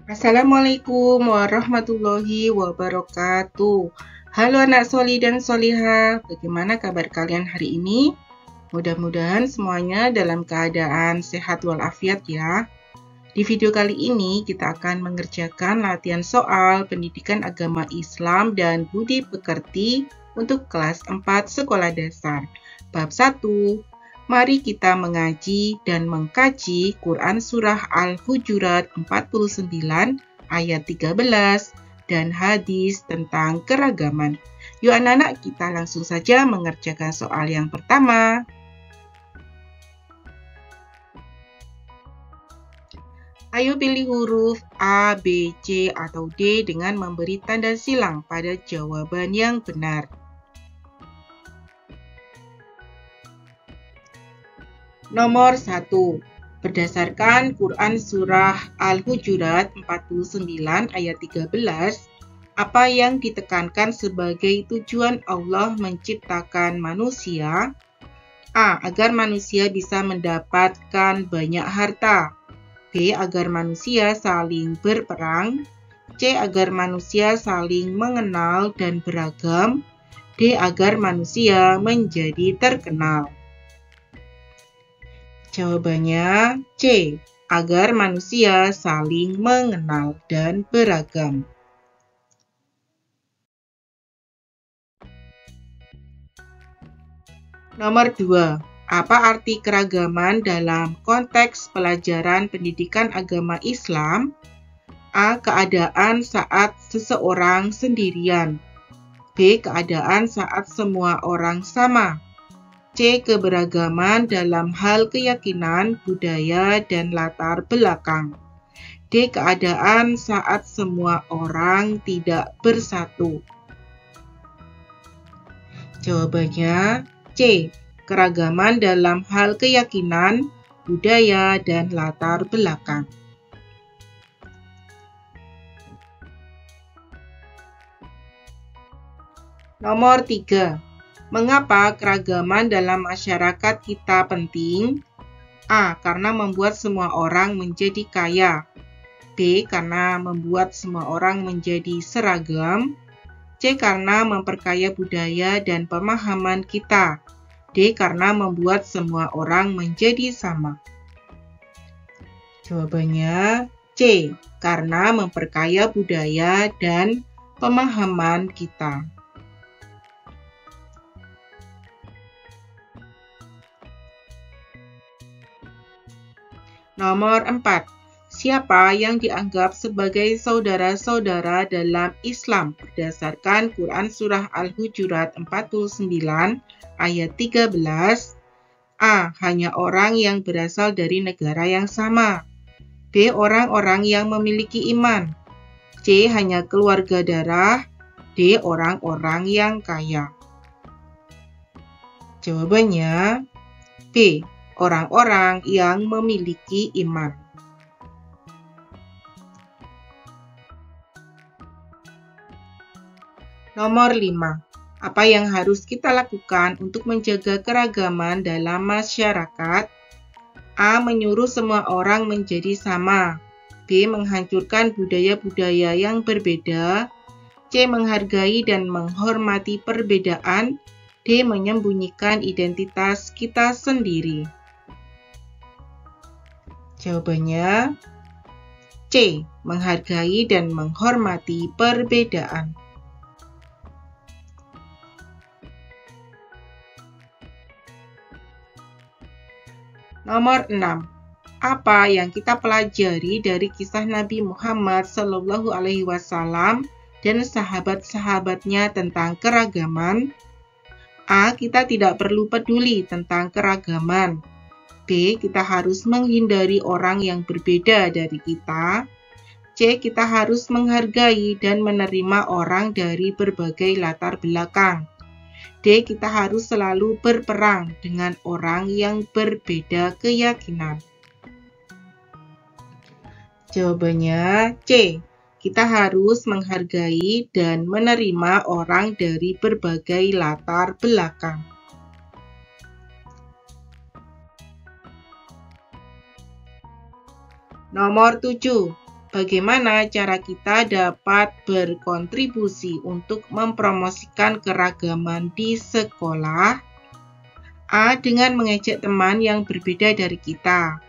Assalamualaikum warahmatullahi wabarakatuh. Halo anak soli dan soliha, bagaimana kabar kalian hari ini? Mudah-mudahan semuanya dalam keadaan sehat walafiat ya. Di video kali ini kita akan mengerjakan latihan soal pendidikan agama Islam dan budi pekerti untuk kelas 4 sekolah dasar. Bab 1. Mari kita mengaji dan mengkaji Quran Surah Al-Hujurat 49 ayat 13 dan hadis tentang keragaman. Yuk anak-anak, kita langsung saja mengerjakan soal yang pertama. Ayo pilih huruf A, B, C, atau D dengan memberi tanda silang pada jawaban yang benar. Nomor 1. Berdasarkan Quran Surah Al-Hujurat 49 ayat 13, apa yang ditekankan sebagai tujuan Allah menciptakan manusia? A. Agar manusia bisa mendapatkan banyak harta. B. Agar manusia saling berperang. C. Agar manusia saling mengenal dan beragam. D. Agar manusia menjadi terkenal. Jawabannya C. Agar manusia saling mengenal dan beragam. Nomor 2. Apa arti keragaman dalam konteks pelajaran pendidikan agama Islam? A. Keadaan saat seseorang sendirian. B. Keadaan saat semua orang sama. C. Keberagaman dalam hal keyakinan, budaya, dan latar belakang. D. Keadaan saat semua orang tidak bersatu. Jawabannya C. Keragaman dalam hal keyakinan, budaya, dan latar belakang. Nomor 3. Mengapa keragaman dalam masyarakat kita penting? A. Karena membuat semua orang menjadi kaya. B. Karena membuat semua orang menjadi seragam. C. Karena memperkaya budaya dan pemahaman kita. D. Karena membuat semua orang menjadi sama. Jawabannya C. Karena memperkaya budaya dan pemahaman kita. Nomor 4. Siapa yang dianggap sebagai saudara-saudara dalam Islam berdasarkan Quran Surah Al-Hujurat 49 ayat 13? A. Hanya orang yang berasal dari negara yang sama. B. Orang-orang yang memiliki iman. C. Hanya keluarga darah. D. Orang-orang yang kaya. Jawabannya B. Orang-orang yang memiliki iman. Nomor 5. Apa yang harus kita lakukan untuk menjaga keragaman dalam masyarakat? A. Menyuruh semua orang menjadi sama. B. Menghancurkan budaya-budaya yang berbeda. C. Menghargai dan menghormati perbedaan. D. Menyembunyikan identitas kita sendiri. Jawabannya C. Menghargai dan menghormati perbedaan. Nomor 6. Apa yang kita pelajari dari kisah Nabi Muhammad SAW dan sahabat-sahabatnya tentang keragaman? A. Kita tidak perlu peduli tentang keragaman. B. Kita harus menghindari orang yang berbeda dari kita. C. Kita harus menghargai dan menerima orang dari berbagai latar belakang. D. Kita harus selalu berperang dengan orang yang berbeda keyakinan. Jawabannya C. Kita harus menghargai dan menerima orang dari berbagai latar belakang. Nomor 7. Bagaimana cara kita dapat berkontribusi untuk mempromosikan keragaman di sekolah? A. Dengan mengejek teman yang berbeda dari kita.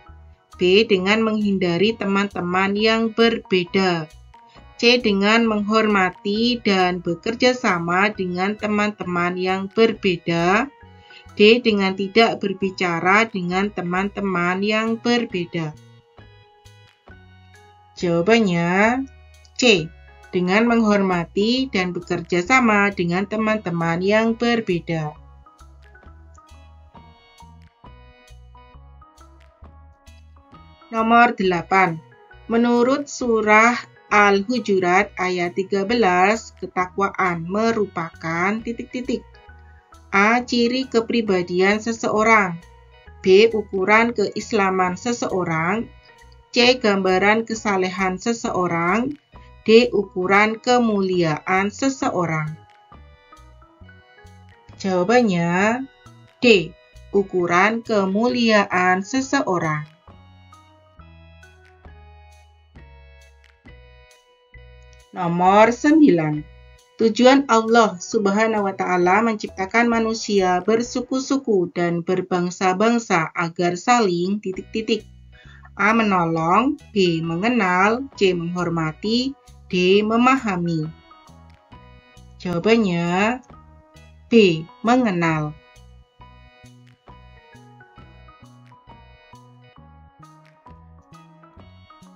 B. Dengan menghindari teman-teman yang berbeda. C. Dengan menghormati dan bekerja sama dengan teman-teman yang berbeda. D. Dengan tidak berbicara dengan teman-teman yang berbeda. Jawabannya C. Dengan menghormati dan bekerja sama dengan teman-teman yang berbeda. Nomor 8. Menurut surah Al-Hujurat ayat 13, ketakwaan merupakan titik-titik. A. Ciri kepribadian seseorang. B. Ukuran keislaman seseorang. C. Gambaran kesalehan seseorang. D. Ukuran kemuliaan seseorang. Jawabannya D. Ukuran kemuliaan seseorang. Nomor 9. Tujuan Allah Subhanahu wa Ta'ala menciptakan manusia bersuku-suku dan berbangsa-bangsa agar saling titik-titik. A. Menolong, B. Mengenal, C. Menghormati, D. Memahami. Jawabannya B. Mengenal.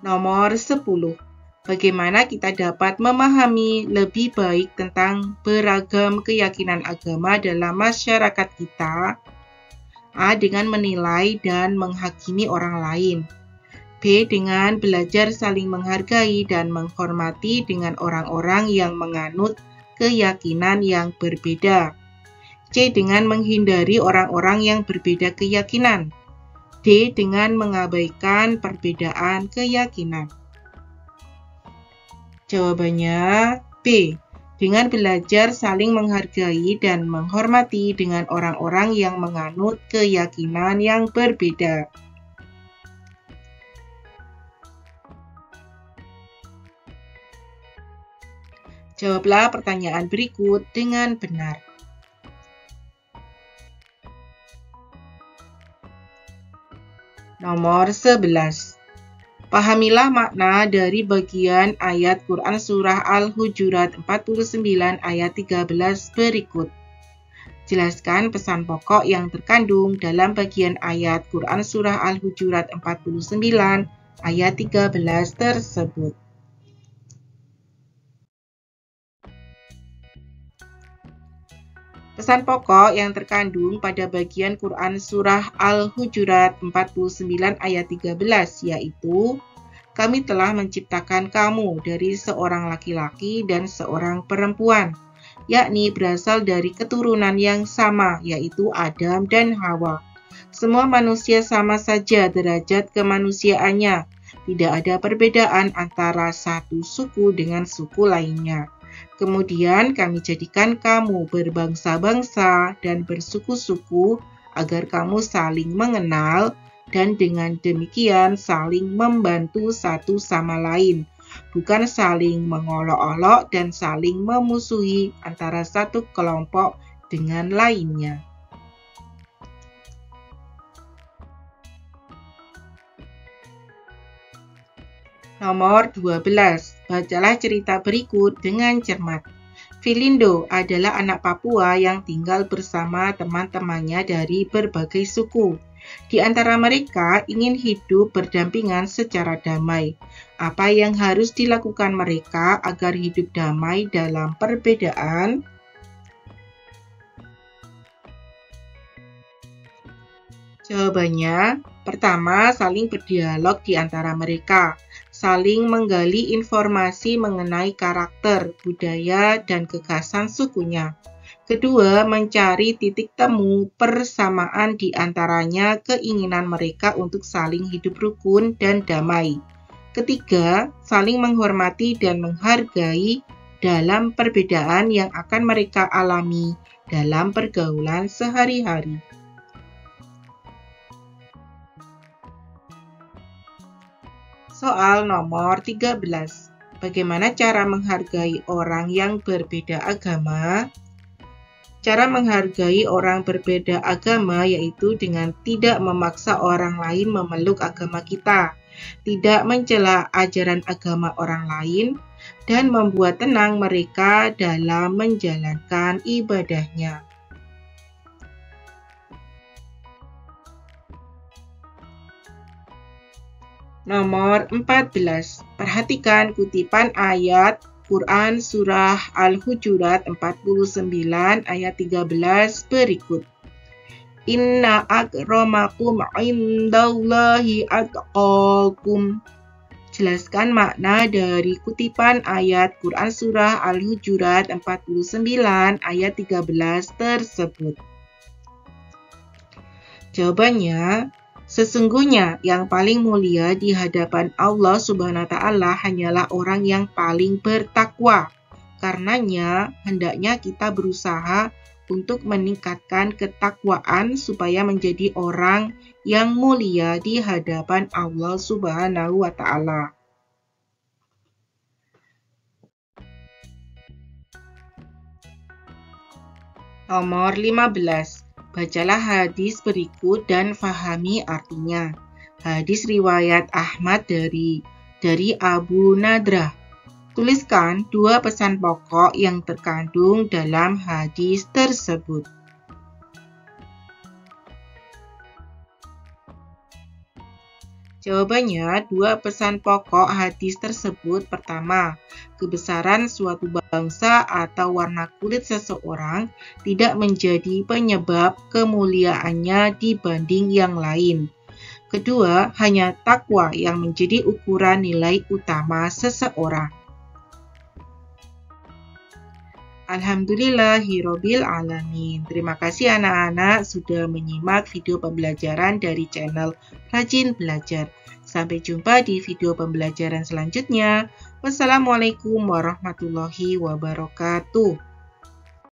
Nomor 10. Bagaimana kita dapat memahami lebih baik tentang beragam keyakinan agama dalam masyarakat kita? A. Dengan menilai dan menghakimi orang lain. B. Dengan belajar saling menghargai dan menghormati dengan orang-orang yang menganut keyakinan yang berbeda. C. Dengan menghindari orang-orang yang berbeda keyakinan. D. Dengan mengabaikan perbedaan keyakinan. Jawabannya B. Dengan belajar saling menghargai dan menghormati dengan orang-orang yang menganut keyakinan yang berbeda. Jawablah pertanyaan berikut dengan benar. Nomor 11. Pahamilah makna dari bagian ayat Quran Surah Al-Hujurat 49 ayat 13 berikut. Jelaskan pesan pokok yang terkandung dalam bagian ayat Quran Surah Al-Hujurat 49 ayat 13 tersebut. Pesan pokok yang terkandung pada bagian Quran Surah Al-Hujurat 49 ayat 13 yaitu, kami telah menciptakan kamu dari seorang laki-laki dan seorang perempuan, yakni berasal dari keturunan yang sama, yaitu Adam dan Hawa. Semua manusia sama saja derajat kemanusiaannya, tidak ada perbedaan antara satu suku dengan suku lainnya. Kemudian kami jadikan kamu berbangsa-bangsa dan bersuku-suku agar kamu saling mengenal dan dengan demikian saling membantu satu sama lain, bukan saling mengolok-olok dan saling memusuhi antara satu kelompok dengan lainnya. Nomor 12. Bacalah cerita berikut dengan cermat. Filindo adalah anak Papua yang tinggal bersama teman-temannya dari berbagai suku. Di antara mereka ingin hidup berdampingan secara damai. Apa yang harus dilakukan mereka agar hidup damai dalam perbedaan? Jawabannya, pertama, saling berdialog di antara mereka, saling menggali informasi mengenai karakter, budaya, dan kekhasan sukunya. Kedua, mencari titik temu persamaan di antaranya keinginan mereka untuk saling hidup rukun dan damai. Ketiga, saling menghormati dan menghargai dalam perbedaan yang akan mereka alami dalam pergaulan sehari-hari. Soal nomor 13. Bagaimana cara menghargai orang yang berbeda agama? Cara menghargai orang berbeda agama yaitu dengan tidak memaksa orang lain memeluk agama kita, tidak mencela ajaran agama orang lain, dan membuat tenang mereka dalam menjalankan ibadahnya. Nomor 14. Perhatikan kutipan ayat Quran Surah Al-Hujurat 49 ayat 13 berikut. Inna akramakum indallahi atqakum. Jelaskan makna dari kutipan ayat Quran Surah Al-Hujurat 49 ayat 13 tersebut. Jawabannya, sesungguhnya yang paling mulia di hadapan Allah Subhanahu wa Ta'ala hanyalah orang yang paling bertakwa. Karenanya, hendaknya kita berusaha untuk meningkatkan ketakwaan supaya menjadi orang yang mulia di hadapan Allah Subhanahu wa Ta'ala. Nomor 15. Bacalah hadis berikut dan fahami artinya. Hadis riwayat Ahmad dari Abu Nadrah. Tuliskan 2 pesan pokok yang terkandung dalam hadis tersebut. Jawabannya, 2 pesan pokok hadis tersebut. Pertama, kebesaran suatu bangsa atau warna kulit seseorang tidak menjadi penyebab kemuliaannya dibanding yang lain. Kedua, hanya takwa yang menjadi ukuran nilai utama seseorang. Alhamdulillahirabbil alamin. Terima kasih anak-anak sudah menyimak video pembelajaran dari channel Rajin Belajar. Sampai jumpa di video pembelajaran selanjutnya. Wassalamualaikum warahmatullahi wabarakatuh.